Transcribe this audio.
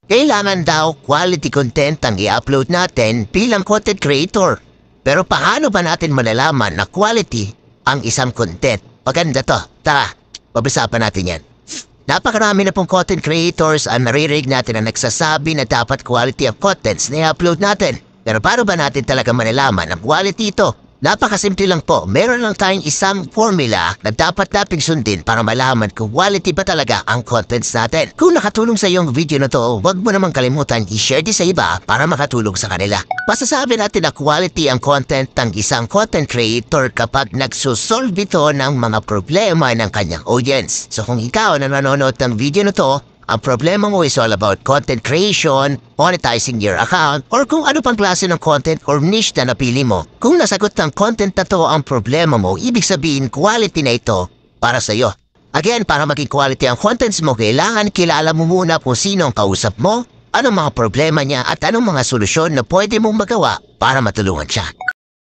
Kailangan daw quality content ang i-upload natin bilang content creator. Pero paano ba natin malalaman na quality ang isang content? Maganda to. Tara, pag-usapan natin yan. Napakarami na pong content creators ang naririnig natin na nagsasabi na dapat quality ang contents na i-upload natin. Pero paano ba natin talaga malalaman ang quality ito? Napakasimple lang po, meron lang tayong isang formula na dapat nating sundin para malaman kung quality ba talaga ang contents natin. Kung nakatulong sa iyong video na to, huwag mo namang kalimutan i-share din sa iba para makatulong sa kanila. Masasabi natin na quality ang content ng isang content creator kapag nagsusolve ito ng mga problema ng kanyang audience. So kung ikaw na nanonood ng video na to, ang problema mo is all about content creation, monetizing your account, or kung ano pang klase ng content or niche na napili mo. Kung nasagot ng content na to ang problema mo, ibig sabihin quality na ito para sa'yo. Again, para maging quality ang contents mo, kailangan kilala mo muna kung sino ang kausap mo, anong mga problema niya at anong mga solusyon na pwede mong magawa para matulungan siya.